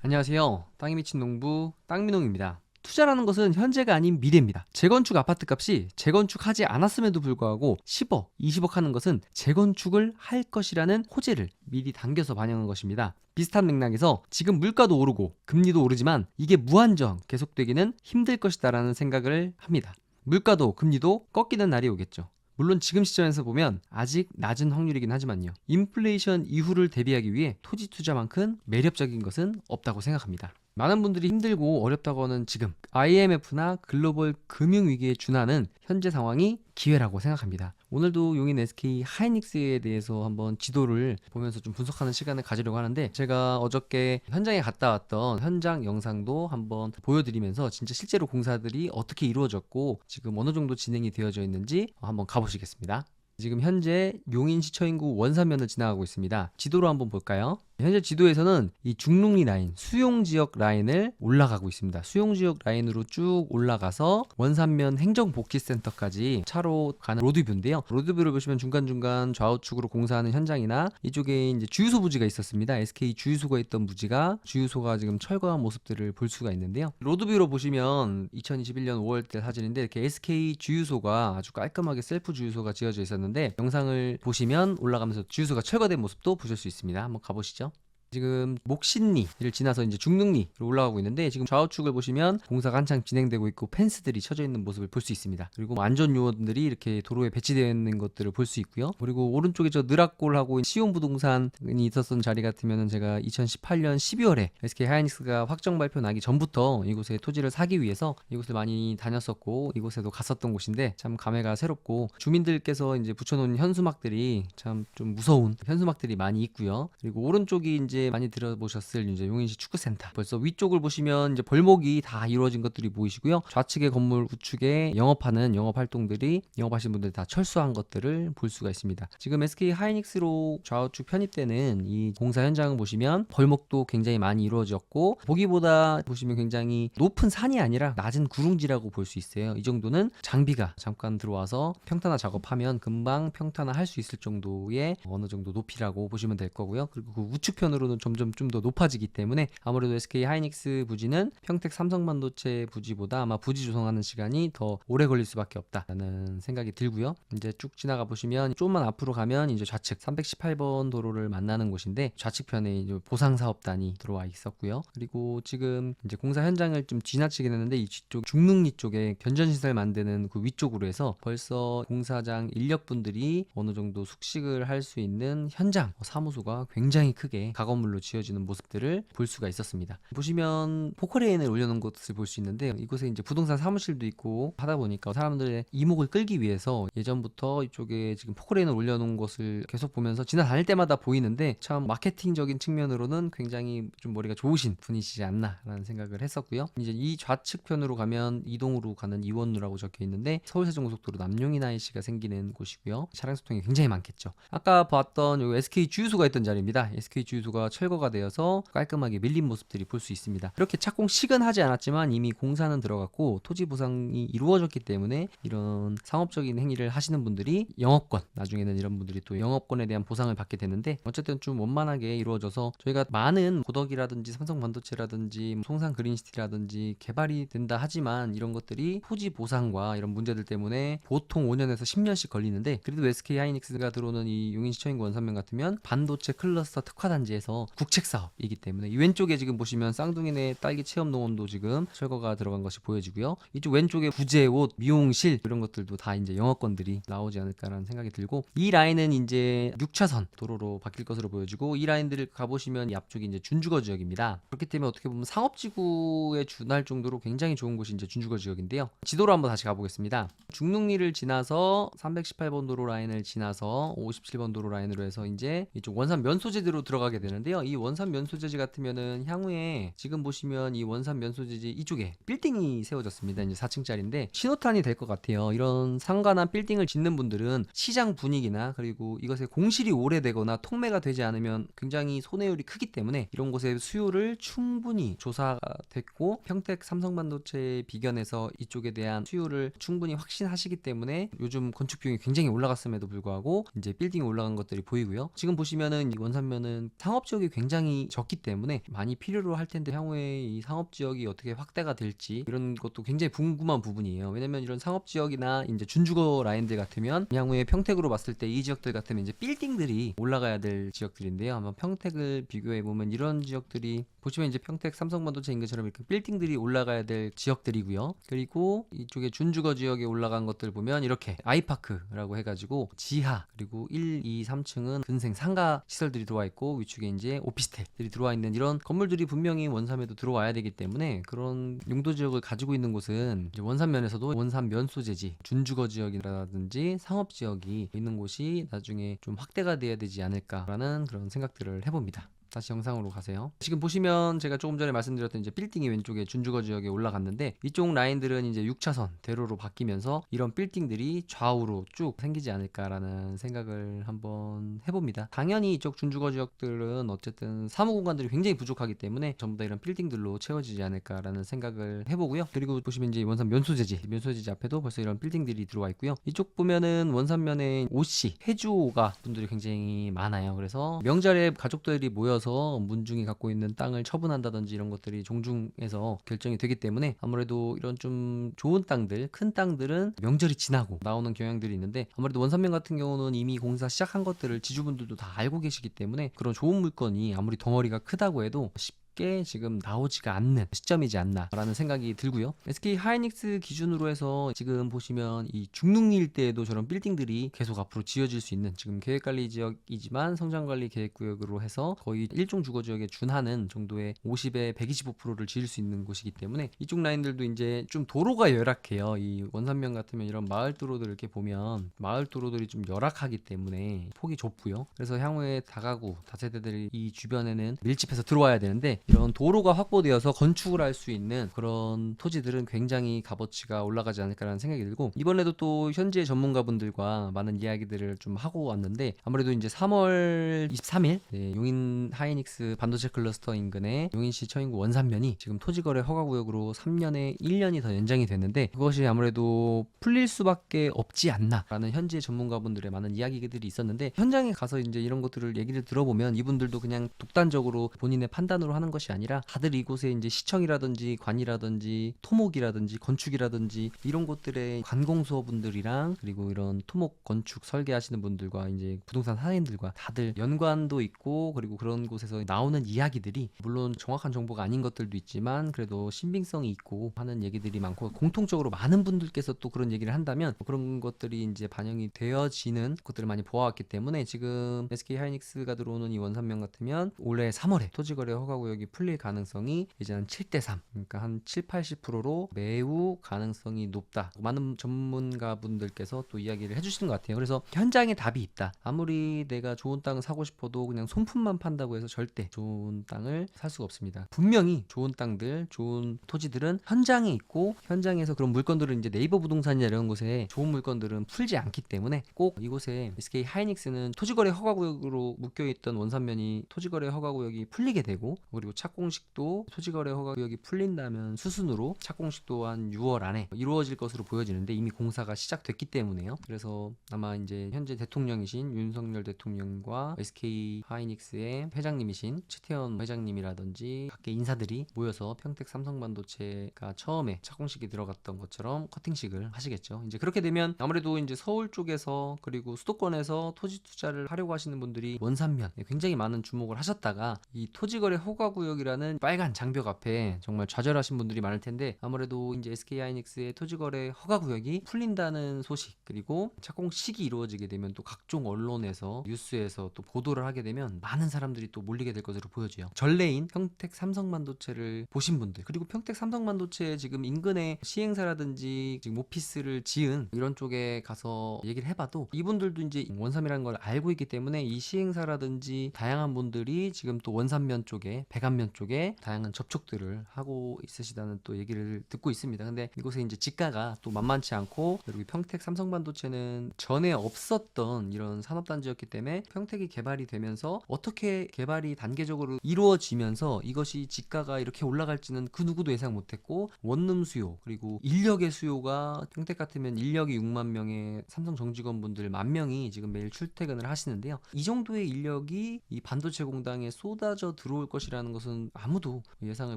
안녕하세요. 땅이 미친 농부 땅민홍입니다. 투자라는 것은 현재가 아닌 미래입니다. 재건축 아파트 값이 재건축하지 않았음에도 불구하고 10억, 20억 하는 것은 재건축을 할 것이라는 호재를 미리 당겨서 반영한 것입니다. 비슷한 맥락에서 지금 물가도 오르고 금리도 오르지만 이게 무한정 계속되기는 힘들 것이다라는 생각을 합니다. 물가도 금리도 꺾이는 날이 오겠죠. 물론 지금 시점에서 보면 아직 낮은 확률이긴 하지만요. 인플레이션 이후를 대비하기 위해 토지 투자만큼 매력적인 것은 없다고 생각합니다. 많은 분들이 힘들고 어렵다고 하는 지금 IMF나 글로벌 금융위기에 준하는 현재 상황이 기회라고 생각합니다. 오늘도 용인 SK 하이닉스에 대해서 한번 지도를 보면서 좀 분석하는 시간을 가지려고 하는데, 제가 어저께 현장에 갔다 왔던 현장 영상도 한번 보여드리면서 진짜 실제로 공사들이 어떻게 이루어졌고 지금 어느 정도 진행이 되어져 있는지 한번 가보시겠습니다. 지금 현재 용인시 처인구 원산면을 지나가고 있습니다. 지도로 한번 볼까요? 현재 지도에서는 이 중릉리 라인, 수용지역 라인을 올라가고 있습니다. 수용지역 라인으로 쭉 올라가서 원산면 행정복지센터까지 차로 가는 로드뷰인데요. 로드뷰를 보시면 중간중간 좌우측으로 공사하는 현장이나 이쪽에 이제 주유소 부지가 있었습니다. SK 주유소가 있던 부지가 주유소가 지금 철거한 모습들을 볼 수가 있는데요. 로드뷰로 보시면 2021년 5월 때 사진인데 이렇게 SK 주유소가 아주 깔끔하게 셀프 주유소가 지어져 있었는데, 영상을 보시면 올라가면서 주유소가 철거된 모습도 보실 수 있습니다. 한번 가보시죠. 지금 목신리를 지나서 이제 중릉리로 올라가고 있는데, 지금 좌우측을 보시면 공사가 한창 진행되고 있고 펜스들이 쳐져 있는 모습을 볼 수 있습니다. 그리고 안전 요원들이 이렇게 도로에 배치되어 있는 것들을 볼 수 있고요. 그리고 오른쪽에 저 느락골하고 시용부동산이 있었던 자리 같으면은 제가 2018년 12월에 SK 하이닉스가 확정 발표 나기 전부터 이곳에 토지를 사기 위해서 이곳을 많이 다녔었고 이곳에도 갔었던 곳인데, 참 감회가 새롭고 주민들께서 이제 붙여놓은 현수막들이 참 좀 무서운 현수막들이 많이 있고요. 그리고 오른쪽이 이제 많이 들어보셨을 이제 용인시 축구센터, 벌써 위쪽을 보시면 이제 벌목이 다 이루어진 것들이 보이시고요. 좌측의 건물 우측에 영업하는 영업 활동들이, 영업하시는 분들이 다 철수한 것들을 볼 수가 있습니다. 지금 SK 하이닉스로 좌우측 편입되는 이 공사 현장을 보시면 벌목도 굉장히 많이 이루어졌고, 보기보다 보시면 굉장히 높은 산이 아니라 낮은 구릉지라고 볼 수 있어요. 이 정도는 장비가 잠깐 들어와서 평탄화 작업하면 금방 평탄화 할 수 있을 정도의 어느 정도 높이라고 보시면 될 거고요. 그리고 그 우측편으로는 점점 좀 더 높아지기 때문에 아무래도 SK 하이닉스 부지는 평택 삼성반도체 부지보다 아마 부지 조성하는 시간이 더 오래 걸릴 수밖에 없다라는 생각이 들고요. 이제 쭉 지나가 보시면 조금만 앞으로 가면 이제 좌측 318번 도로를 만나는 곳인데, 좌측편에 이제 보상사업단이 들어와 있었고요. 그리고 지금 이제 공사 현장을 좀 지나치긴 했는데, 이쪽 중릉리 쪽에 변전시설 만드는 그 위쪽으로 해서 벌써 공사장 인력분들이 어느 정도 숙식을 할 수 있는 현장 사무소가 굉장히 크게 가건물로 지어지는 모습들을 볼 수가 있었습니다. 보시면 포크레인을 올려놓은 것을 볼 수 있는데, 이곳에 이제 부동산 사무실도 있고 하다 보니까 사람들의 이목을 끌기 위해서 예전부터 이쪽에 지금 포크레인을 올려놓은 것을 계속 보면서 지나다닐 때마다 보이는데, 참 마케팅적인 측면으로는 굉장히 좀 머리가 좋으신 분이시지 않나라는 생각을 했었고요. 이제 이 좌측편으로 가면 이동으로 가는 이원로라고 적혀 있는데, 서울세종고속도로 남용인IC가 생기는 곳이고요. 차량 소통이 굉장히 많겠죠. 아까 봤던 요 SK 주유소가 있던 자리입니다. SK 주유소가 철거가 되어서 깔끔하게 밀린 모습들이 볼 수 있습니다. 이렇게 착공식은 하지 않았지만 이미 공사는 들어갔고 토지 보상이 이루어졌기 때문에 이런 상업적인 행위를 하시는 분들이 영업권, 나중에는 이런 분들이 또 영업권에 대한 보상을 받게 되는데, 어쨌든 좀 원만하게 이루어져서 저희가 많은 고덕이라든지 삼성반도체라든지 송산 그린시티라든지 개발이 된다 하지만 이런 것들이 토지 보상과 이런 문제들 때문에 보통 5년에서 10년씩 걸리는데, 그래도 SK 하이닉스가 들어오는 이 용인시 처인구 원산면 같으면 반도체 클러스터 특화단지에서 국책 사업이기 때문에, 이 왼쪽에 지금 보시면 쌍둥이네 딸기 체험농원도 지금 철거가 들어간 것이 보여지고요. 이쪽 왼쪽에 부재옷, 미용실 이런 것들도 다 이제 영업권들이 나오지 않을까라는 생각이 들고, 이 라인은 이제 6차선 도로로 바뀔 것으로 보여지고, 이 라인들을 가보시면 이 앞쪽이 이제 준주거 지역입니다. 그렇기 때문에 어떻게 보면 상업지구에 준할 정도로 굉장히 좋은 곳이 이제 준주거 지역인데요. 지도로 한번 다시 가보겠습니다. 중릉리를 지나서 318번 도로 라인을 지나서 57번 도로 라인으로 해서 이제 이쪽 원산 면소재지로 들어가게 되는데요. 이 원산 면소재지 같으면은 향후에 지금 보시면 이 원산 면소재지 이쪽에 빌딩이 세워졌습니다. 이제 4층짜리인데 신호탄이 될 것 같아요. 이런 상가나 빌딩을 짓는 분들은 시장 분위기나 그리고 이것의 공실이 오래되거나 통매가 되지 않으면 굉장히 손해율이 크기 때문에 이런 곳의 수요를 충분히 조사가 됐고, 평택 삼성반도체 비견에서 이쪽에 대한 수요를 충분히 확신하시기 때문에 요즘 건축 비용이 굉장히 올라갔음에도 불구하고 이제 빌딩이 올라간 것들이 보이고요. 지금 보시면은 이 원산면은 상업 지역이 굉장히 적기 때문에 많이 필요로 할 텐데 향후에 이 상업 지역이 어떻게 확대가 될지 이런 것도 굉장히 궁금한 부분이에요. 왜냐면 이런 상업 지역이나 이제 준주거 라인들 같으면 향후에 평택으로 봤을 때 이 지역들 같으면 이제 빌딩들이 올라가야 될 지역들인데요. 아마 평택을 비교해 보면 이런 지역들이 보시면 이제 평택 삼성반도체 인근처럼 이렇게 빌딩들이 올라가야 될 지역들이고요. 그리고 이쪽에 준주거 지역에 올라간 것들 보면 이렇게 아이파크라고 해가지고 지하 그리고 1, 2, 3층은 근생 상가 시설들이 들어와 있고 위쪽에 이제 오피스텔들이 들어와 있는 이런 건물들이 분명히 원삼에도 들어와야 되기 때문에 그런 용도 지역을 가지고 있는 곳은 이제 원삼면에서도 원삼면 소재지 준주거 지역이라든지 상업 지역이 있는 곳이 나중에 좀 확대가 돼야 되지 않을까라는 그런 생각들을 해봅니다. 다시 영상으로 가세요. 지금 보시면 제가 조금 전에 말씀드렸던 이제 빌딩이 왼쪽에 준주거 지역에 올라갔는데 이쪽 라인들은 이제 6차선 대로로 바뀌면서 이런 빌딩들이 좌우로 쭉 생기지 않을까라는 생각을 한번 해봅니다. 당연히 이쪽 준주거 지역들은 어쨌든 사무 공간들이 굉장히 부족하기 때문에 전부 다 이런 빌딩들로 채워지지 않을까라는 생각을 해보고요. 그리고 보시면 이제 원산 면소재지 앞에도 벌써 이런 빌딩들이 들어와 있고요. 이쪽 보면은 원산면에 OC, 해주오가 분들이 굉장히 많아요. 그래서 명절에 가족들이 모여서 문중이 갖고 있는 땅을 처분한다든지 이런 것들이 종중에서 결정이 되기 때문에 아무래도 이런 좀 좋은 땅들, 큰 땅들은 명절이 지나고 나오는 경향들이 있는데 아무래도 원산면 같은 경우는 이미 공사 시작한 것들을 지주분들도 다 알고 계시기 때문에 그런 좋은 물건이 아무리 덩어리가 크다고 해도 쉽게 지금 나오지가 않는 시점이지 않나라는 생각이 들고요. SK 하이닉스 기준으로 해서 지금 보시면 이 중릉리 일대에도 저런 빌딩들이 계속 앞으로 지어질 수 있는 지금 계획관리 지역이지만 성장관리 계획구역으로 해서 거의 일종 주거지역에 준하는 정도의 50에 125%를 지을 수 있는 곳이기 때문에 이쪽 라인들도 이제 좀 도로가 열악해요. 이 원산면 같으면 이런 마을 도로들 이렇게 보면 마을 도로들이 좀 열악하기 때문에 폭이 좁고요. 그래서 향후에 다가구 다세대들이 이 주변에는 밀집해서 들어와야 되는데 이런 도로가 확보되어서 건축을 할 수 있는 그런 토지들은 굉장히 값어치가 올라가지 않을까라는 생각이 들고 이번에도 또 현재 전문가분들과 많은 이야기들을 좀 하고 왔는데 아무래도 이제 3월 23일 용인 하이닉스 반도체 클러스터 인근의 용인시 처인구 원산면이 지금 토지거래 허가구역으로 3년에 1년이 더 연장이 됐는데 그것이 아무래도 풀릴 수밖에 없지 않나라는 현재 전문가분들의 많은 이야기들이 있었는데 현장에 가서 이제 이런 것들을 얘기를 들어보면 이분들도 그냥 독단적으로 본인의 판단으로 하는 것이 아니라 다들 이곳에 이제 시청이라든지 관이라든지 토목이라든지 건축이라든지 이런 곳들의 관공서분들이랑 그리고 이런 토목 건축 설계하시는 분들과 이제 부동산 사장님들과 다들 연관도 있고 그리고 그런 곳에서 나오는 이야기들이 물론 정확한 정보가 아닌 것들도 있지만 그래도 신빙성이 있고 하는 얘기들이 많고 공통적으로 많은 분들께서 또 그런 얘기를 한다면 그런 것들이 이제 반영이 되어지는 것들을 많이 보아왔기 때문에 지금 SK 하이닉스가 들어오는 이 원산면 같으면 올해 3월에 토지거래 허가구역이 풀릴 가능성이 이제 한 7대3 그러니까 한 7, 80%로 매우 가능성이 높다. 많은 전문가분들께서 또 이야기를 해주시는 것 같아요. 그래서 현장에 답이 있다. 아무리 내가 좋은 땅을 사고 싶어도 그냥 손품만 판다고 해서 절대 좋은 땅을 살 수가 없습니다. 분명히 좋은 땅들, 좋은 토지들은 현장에 있고 현장에서 그런 물건들은 이제 네이버 부동산이나 이런 곳에 좋은 물건들은 풀지 않기 때문에 꼭 이곳에 SK 하이닉스는 토지거래 허가구역으로 묶여있던 원산면이 토지거래 허가구역이 풀리게 되고 그리고 착공식도 토지거래 허가구역이 풀린다면 수순으로 착공식도 한 6월 안에 이루어질 것으로 보여지는데 이미 공사가 시작됐기 때문에요. 그래서 아마 이제 현재 대통령이신 윤석열 대통령과 SK 하이닉스의 회장님이신 최태원 회장님이라든지 각계 인사들이 모여서 평택 삼성반도체가 처음에 착공식이 들어갔던 것처럼 커팅식을 하시겠죠. 이제 그렇게 되면 아무래도 이제 서울 쪽에서 그리고 수도권에서 토지 투자를 하려고 하시는 분들이 원산면 굉장히 많은 주목을 하셨다가 이 토지거래 허가구역이라는 빨간 장벽 앞에 정말 좌절하신 분들이 많을 텐데 아무래도 이제 SK하이닉스의 토지거래 허가구역이 풀린다는 소식 그리고 착공식이 이루어지게 되면 또 각종 언론에서 뉴스에서 또 보도를 하게 되면 많은 사람들이 또 몰리게 될 것으로 보여져요. 전례인 평택 삼성반도체를 보신 분들 그리고 평택 삼성반도체 지금 인근에 시행사라든지 지금 오피스를 지은 이런 쪽에 가서 얘기를 해봐도 이분들도 이제 원삼이라는 걸 알고 있기 때문에 이 시행사라든지 다양한 분들이 지금 또 원산면 쪽에 남한면 쪽에 다양한 접촉들을 하고 있으시다는 또 얘기를 듣고 있습니다. 근데 이곳에 이제 지가가 또 만만치 않고, 그리고 평택 삼성반도체는 전에 없었던 이런 산업단지였기 때문에 평택이 개발이 되면서 어떻게 개발이 단계적으로 이루어지면서 이것이 지가가 이렇게 올라갈지는 그 누구도 예상 못했고, 원룸 수요 그리고 인력의 수요가 평택 같으면 인력이 6만 명의 삼성 정직원분들 10,000명이 지금 매일 출퇴근을 하시는데요. 이 정도의 인력이 이 반도체 공장에 쏟아져 들어올 것이라는 것은 아무도 예상을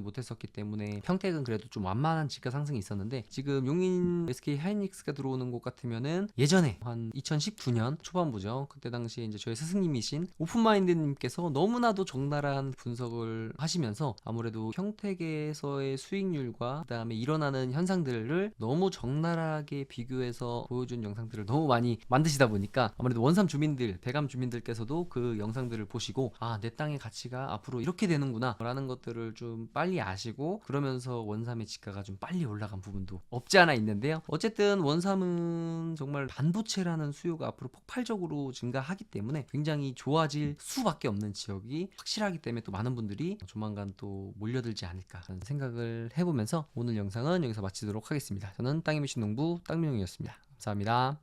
못했었기 때문에 평택은 그래도 좀 완만한 지가 상승이 있었는데, 지금 용인 SK 하이닉스가 들어오는 곳 같으면은 예전에 한 2019년 초반부죠. 그때 당시에 이제 저희 스승님이신 오픈마인드님께서 너무나도 적나라한 분석을 하시면서 아무래도 평택에서의 수익률과 그 다음에 일어나는 현상들을 너무 적나라하게 비교해서 보여준 영상들을 너무 많이 만드시다 보니까 아무래도 원삼 주민들, 대감 주민들께서도 그 영상들을 보시고, 아, 내 땅의 가치가 앞으로 이렇게 되는구나 라는 것들을 좀 빨리 아시고, 그러면서 원삼의 지가가 좀 빨리 올라간 부분도 없지 않아 있는데요. 어쨌든 원삼은 정말 반도체라는 수요가 앞으로 폭발적으로 증가하기 때문에 굉장히 좋아질 수밖에 없는 지역이 확실하기 때문에 또 많은 분들이 조만간 또 몰려들지 않을까 라는 생각을 해보면서 오늘 영상은 여기서 마치도록 하겠습니다. 저는 땅의 미신 농부 땅민용이었습니다. 감사합니다.